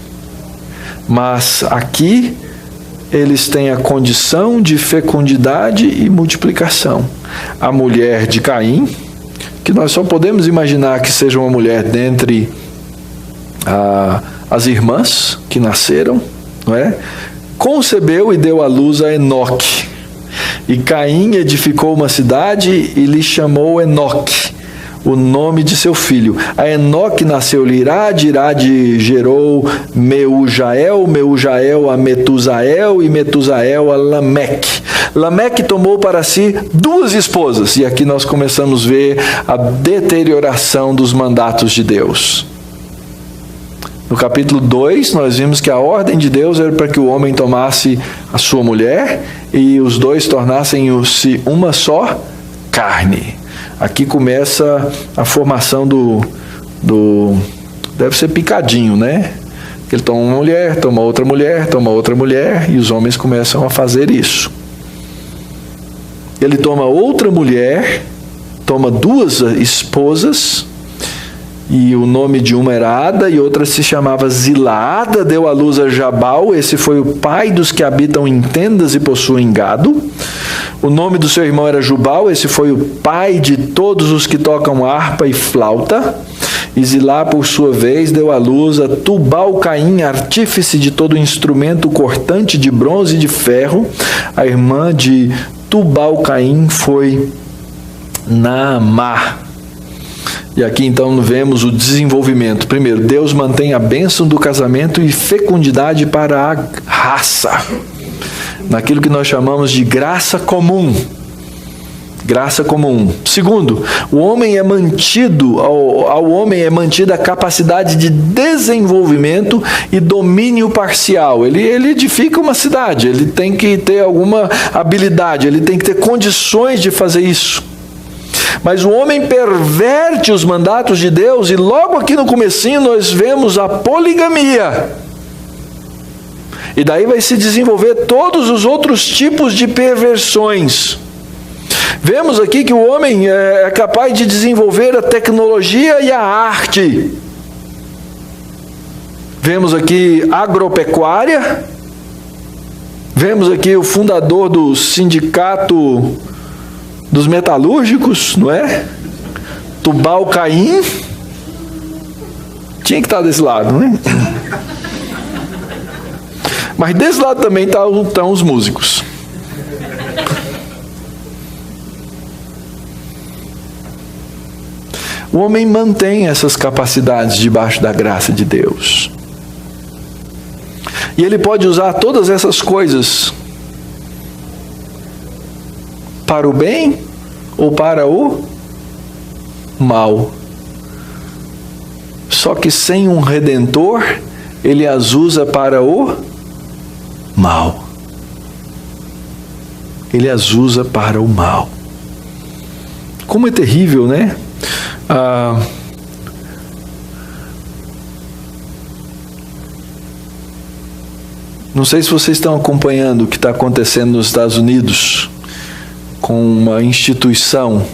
Mas aqui eles têm a condição de fecundidade e multiplicação. A mulher de Caim, que nós só podemos imaginar que seja uma mulher dentre as irmãs que nasceram, não é? Concebeu e deu à luz a Enoque. E Caim edificou uma cidade e lhe chamou Enoque, o nome de seu filho. A Enoque nasceu-lhe Irade, Irade gerou Meujael, Meujael a Metusael e Metusael a Lameque. Lameque tomou para si 2 esposas, e aqui nós começamos a ver a deterioração dos mandatos de Deus. No capítulo 2, nós vimos que a ordem de Deus era para que o homem tomasse a sua mulher e os dois tornassem-se uma só carne. Aqui começa a formação do deve ser picadinho, né? Ele toma uma mulher, toma outra mulher, e os homens começam a fazer isso. Ele toma outra mulher, toma 2 esposas, e o nome de uma era Ada e outra se chamava Zila. Ada deu à luz a Jabal, esse foi o pai dos que habitam em tendas e possuem gado. O nome do seu irmão era Jubal, esse foi o pai de todos os que tocam harpa e flauta. E Zilá, por sua vez, deu à luz a Tubal-Caim, artífice de todo instrumento cortante de bronze e de ferro. A irmã de Tubal-Caim foi Naamá. E aqui então vemos o desenvolvimento. Primeiro, Deus mantém a bênção do casamento e fecundidade para a raça, naquilo que nós chamamos de graça comum. Graça comum. Segundo, o homem é mantido, ao homem é mantida a capacidade de desenvolvimento e domínio parcial. Ele edifica uma cidade, ele tem que ter alguma habilidade, ele tem que ter condições de fazer isso. Mas o homem perverte os mandatos de Deus, e logo aqui no comecinho nós vemos a poligamia. E daí vai se desenvolver todos os outros tipos de perversões. Vemos aqui que o homem é capaz de desenvolver a tecnologia e a arte. Vemos aqui agropecuária. Vemos aqui o fundador do sindicato dos metalúrgicos, não é? Tubal-Caim. Tinha que estar desse lado, não é? Mas desse lado também estão os músicos. O homem mantém essas capacidades debaixo da graça de Deus. E ele pode usar todas essas coisas para o bem ou para o mal. Só que sem um redentor, ele as usa para o mal. Ele as usa para o mal. Como é terrível, né? Não sei se vocês estão acompanhando o que está acontecendo nos Estados Unidos com uma instituição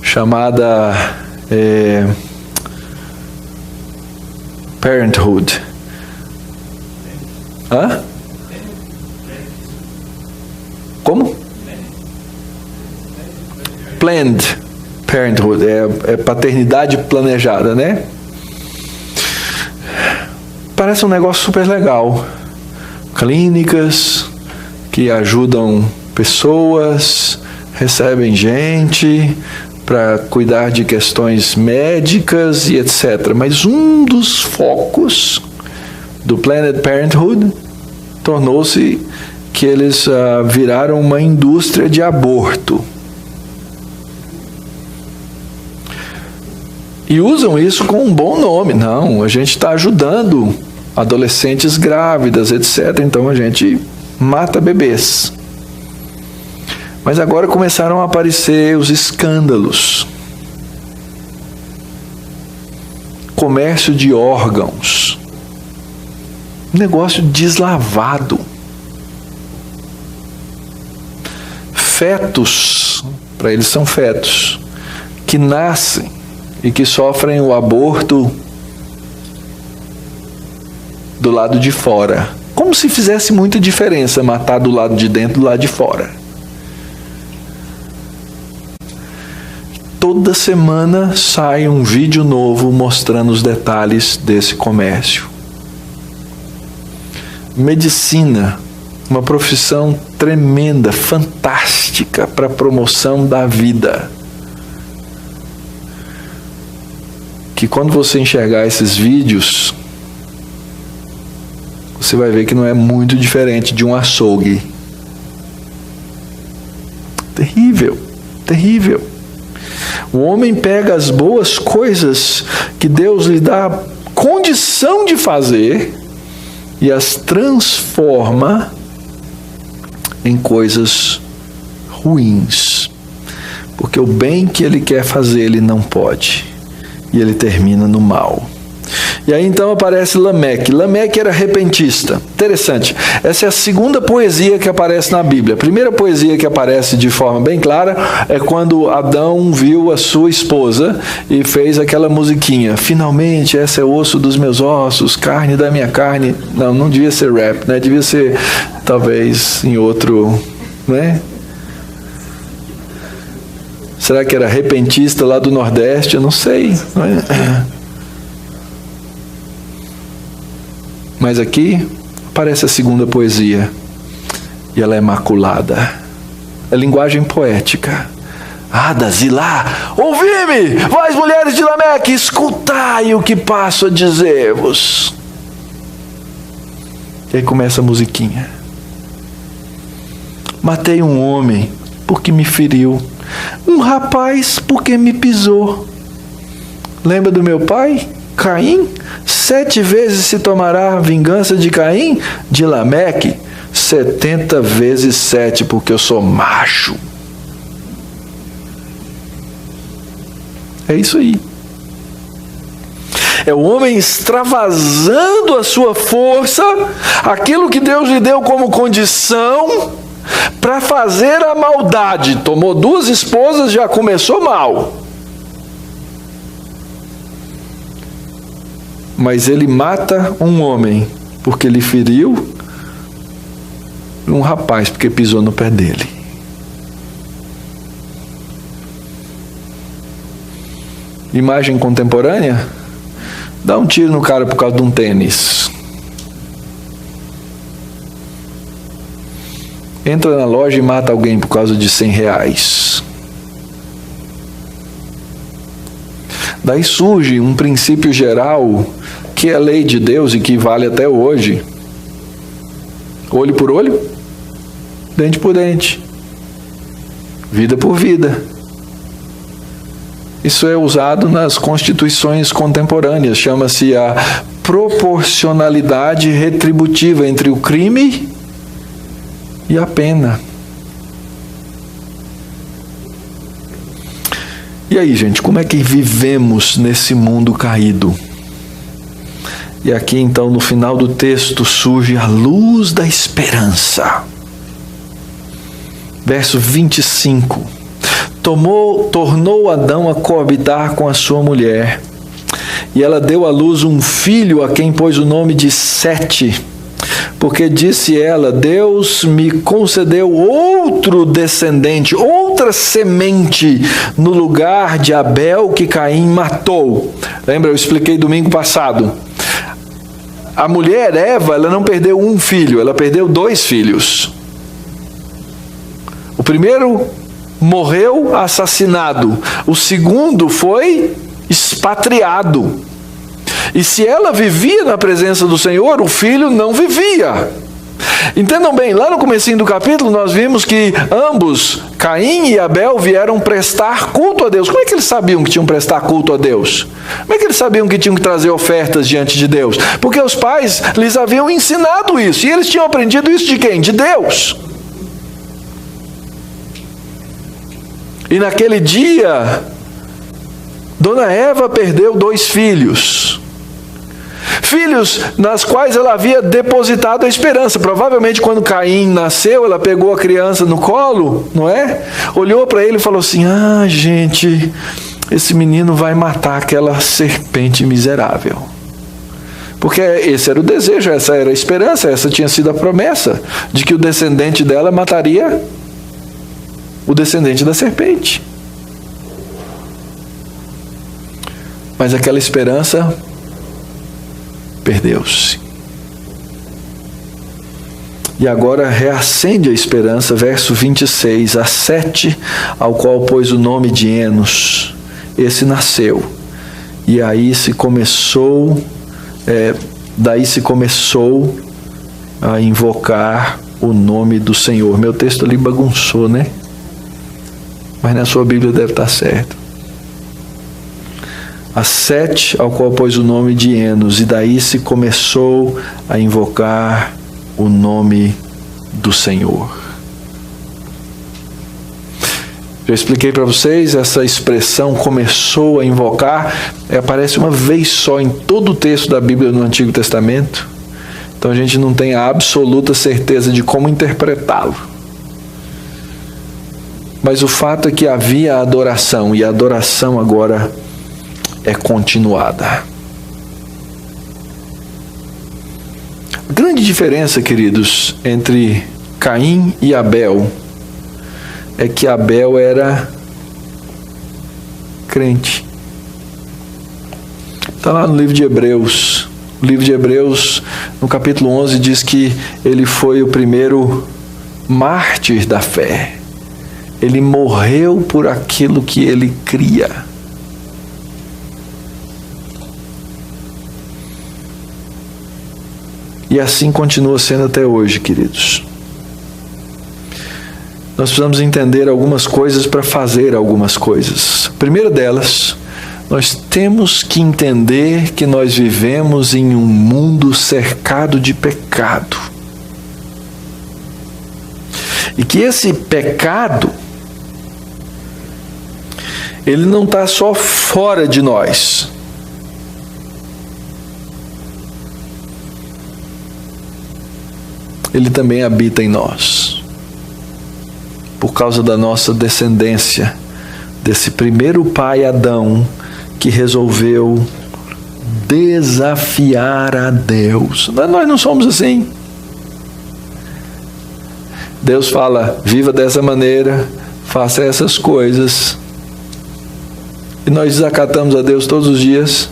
chamada Parenthood. Hã? Como? Planned Parenthood, é paternidade planejada, né? Parece um negócio super legal. Clínicas que ajudam pessoas, recebem gente para cuidar de questões médicas e etc. Mas um dos focos do Planned Parenthood tornou-se que eles viraram uma indústria de aborto. E usam isso com um bom nome. Não, a gente está ajudando adolescentes grávidas, etc. Então a gente mata bebês. Mas agora começaram a aparecer os escândalos. Comércio de órgãos. Um negócio deslavado. Fetos, para eles são fetos, que nascem e que sofrem o aborto do lado de fora. Como se fizesse muita diferença matar do lado de dentro do lado de fora. Toda semana sai um vídeo novo mostrando os detalhes desse comércio. Medicina, uma profissão tremenda, fantástica para a promoção da vida. Que quando você enxergar esses vídeos, você vai ver que não é muito diferente de um açougue. Terrível, terrível. O homem pega as boas coisas que Deus lhe dá condição de fazer e as transforma em coisas ruins. Porque o bem que ele quer fazer, ele não pode. E ele termina no mal. E aí então aparece Lameque. Lameque era repentista. Interessante. Essa é a segunda poesia que aparece na Bíblia. A primeira poesia que aparece de forma bem clara é quando Adão viu a sua esposa e fez aquela musiquinha. Finalmente, essa é osso dos meus ossos, carne da minha carne. Não devia ser rap, né? Devia ser talvez em outro, né? Será que era repentista lá do Nordeste? Eu não sei. Mas aqui aparece a segunda poesia. E ela é maculada. É linguagem poética. Zilá, ouvi-me, vós mulheres de Lameque, escutai o que passo a dizer-vos. E aí começa a musiquinha. Matei um homem porque me feriu. Um rapaz porque me pisou. Lembra do meu pai, Caim? 7 vezes se tomará a vingança de Caim? De Lameque, 70 vezes 7, porque eu sou macho. É isso aí. É o homem extravasando a sua força, aquilo que Deus lhe deu como condição para fazer a maldade. Tomou 2 esposas, já começou mal. Mas ele mata um homem porque ele feriu um rapaz porque pisou no pé dele. Imagem contemporânea? Dá um tiro no cara por causa de um tênis. Entra na loja e mata alguém por causa de R$100. Daí surge um princípio geral que é lei de Deus e que vale até hoje. Olho por olho, dente por dente, vida por vida. Isso é usado nas constituições contemporâneas, chama-se a proporcionalidade retributiva entre o crime e a pena. E aí, gente, como é que vivemos nesse mundo caído? E aqui, então, no final do texto, surge a luz da esperança. Verso 25. Tornou Adão a coabitar com a sua mulher, e ela deu à luz um filho, a quem pôs o nome de Sete, porque disse ela: Deus me concedeu outro descendente, outra semente, no lugar de Abel, que Caim matou. Lembra, eu expliquei domingo passado. A mulher Eva, ela não perdeu um filho, ela perdeu 2 filhos. O primeiro morreu assassinado, o segundo foi expatriado. E se ela vivia na presença do Senhor, o filho não vivia. Entendam bem, lá no comecinho do capítulo nós vimos que ambos, Caim e Abel, vieram prestar culto a Deus. Como é que eles sabiam que tinham que prestar culto a Deus? Como é que eles sabiam que tinham que trazer ofertas diante de Deus? Porque os pais lhes haviam ensinado isso, e eles tinham aprendido isso de quem? De Deus. E naquele dia, Dona Eva perdeu 2 filhos. Filhos nas quais ela havia depositado a esperança. Provavelmente quando Caim nasceu, ela pegou a criança no colo, não é? Olhou para ele e falou assim: ah, gente, esse menino vai matar aquela serpente miserável. Porque esse era o desejo, essa era a esperança, essa tinha sido a promessa de que o descendente dela mataria o descendente da serpente. Mas aquela esperança perdeu-se. E agora reacende a esperança, verso 26, a Sete, ao qual pôs o nome de Enos. Esse nasceu. E aí daí se começou a invocar o nome do Senhor. Meu texto ali bagunçou, né? Mas na sua Bíblia deve estar certo. A Sete, ao qual pôs o nome de Enos, e daí se começou a invocar o nome do Senhor. Já expliquei para vocês, essa expressão começou a invocar, aparece uma vez só em todo o texto da Bíblia no Antigo Testamento. Então a gente não tem a absoluta certeza de como interpretá-lo. Mas o fato é que havia adoração, e a adoração agora é continuada. A grande diferença, queridos, entre Caim e Abel é que Abel era crente. Está lá no livro de Hebreus. O livro de Hebreus, no capítulo 11, diz que ele foi o primeiro mártir da fé. Ele morreu por aquilo que ele cria. E assim continua sendo até hoje, queridos. Nós precisamos entender algumas coisas para fazer algumas coisas. A primeira delas, nós temos que entender que nós vivemos em um mundo cercado de pecado. E que esse pecado, ele não está só fora de nós. Ele também habita em nós. Por causa da nossa descendência, desse primeiro pai Adão, que resolveu desafiar a Deus. Mas nós não somos assim. Deus fala: viva dessa maneira, faça essas coisas. E nós desacatamos a Deus todos os dias.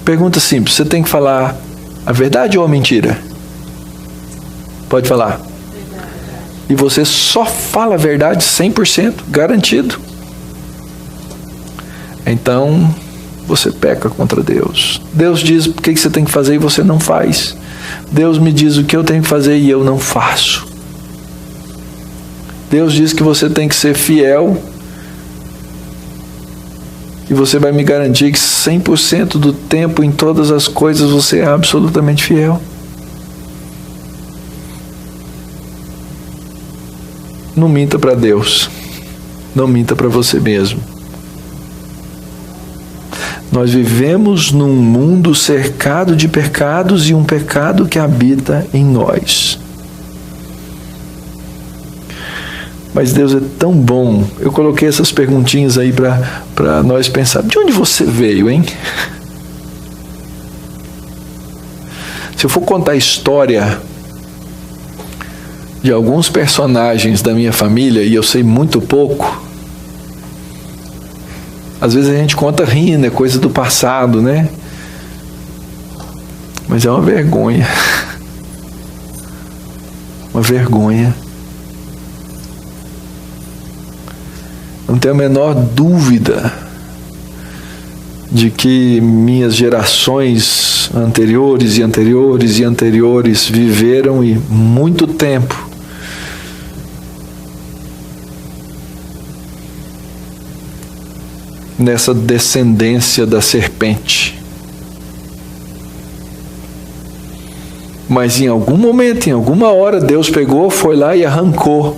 Pergunta simples: você tem que falar a verdade ou a mentira? Pode falar. E você só fala a verdade 100%, garantido. então você peca contra Deus. Deus diz o que você tem que fazer e você não faz. Deus me diz o que eu tenho que fazer e eu não faço. Deus diz que você tem que ser fiel e você vai me garantir que 100% do tempo, em todas as coisas, você é absolutamente fiel. Não minta para Deus. Não minta para você mesmo. Nós vivemos num mundo cercado de pecados e um pecado que habita em nós. Mas Deus é tão bom. Eu coloquei essas perguntinhas aí para nós pensar. De onde você veio, hein? Se eu for contar a história de alguns personagens da minha família, e eu sei muito pouco, às vezes a gente conta rindo, é coisa do passado, né? Mas é uma vergonha. Uma vergonha. Não tenho a menor dúvida de que minhas gerações anteriores e anteriores e anteriores viveram e muito tempo nessa descendência da serpente. Mas em algum momento, em alguma hora, Deus pegou, foi lá e arrancou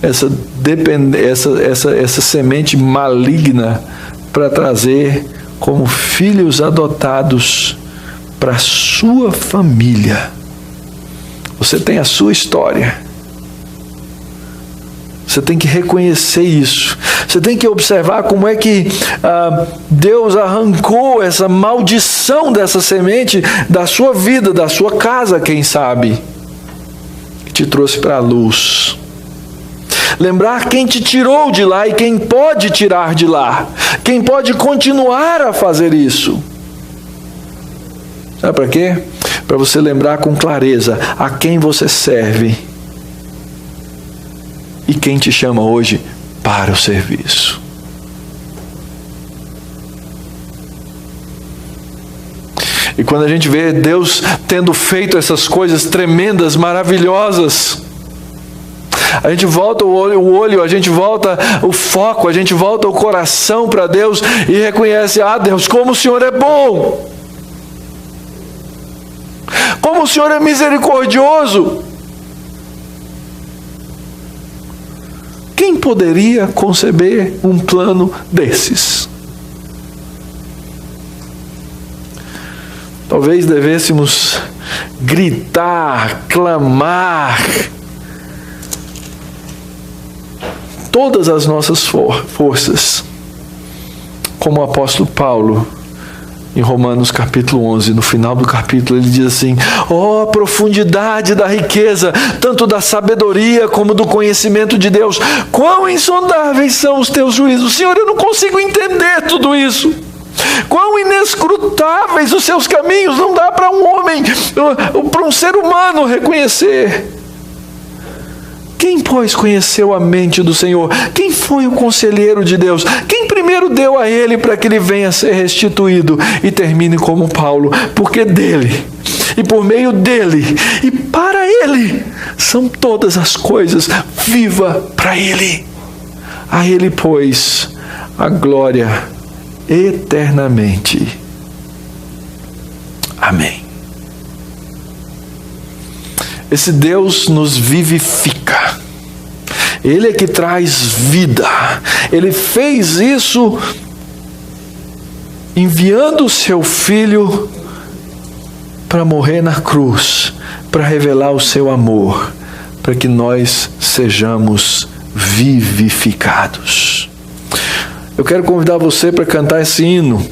essa semente maligna para trazer como filhos adotados para a sua família. Você tem a sua história. Você tem que reconhecer isso. Você tem que observar como é que Deus arrancou essa maldição dessa semente da sua vida, da sua casa, quem sabe, e te trouxe para a luz. Lembrar quem te tirou de lá e quem pode tirar de lá. Quem pode continuar a fazer isso. Sabe para quê? Para você lembrar com clareza a quem você serve e quem te chama hoje para o serviço. E quando a gente vê Deus tendo feito essas coisas tremendas, maravilhosas, a gente volta o olho, a gente volta o foco, a gente volta o coração para Deus e reconhece: ah, Deus, como o Senhor é bom! Como o Senhor é misericordioso! Quem poderia conceber um plano desses? Talvez devêssemos gritar, clamar todas as nossas forças, como o apóstolo Paulo, em Romanos capítulo 11, no final do capítulo, ele diz assim: ó, profundidade da riqueza, tanto da sabedoria como do conhecimento de Deus, quão insondáveis são os teus juízos. Senhor, eu não consigo entender tudo isso. Quão inescrutáveis os seus caminhos, não dá para um homem, para um ser humano reconhecer. Quem, pois, conheceu a mente do Senhor? Quem foi o conselheiro de Deus? Quem primeiro deu a ele para que ele venha a ser restituído? E termine como Paulo: porque dele, e por meio dele, e para ele, são todas as coisas. Viva para ele. A ele, pois, a glória eternamente. Amém. Esse Deus nos vivifica. Ele é que traz vida. Ele fez isso enviando o seu Filho para morrer na cruz, para revelar o seu amor, para que nós sejamos vivificados. Eu quero convidar você para cantar esse hino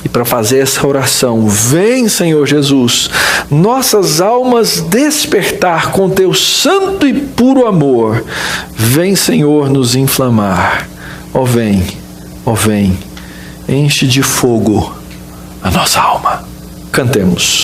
e para fazer essa oração. Vem, Senhor Jesus, nossas almas despertar com teu santo e puro amor. Vem, Senhor, nos inflamar. Ó vem, enche de fogo a nossa alma. Cantemos.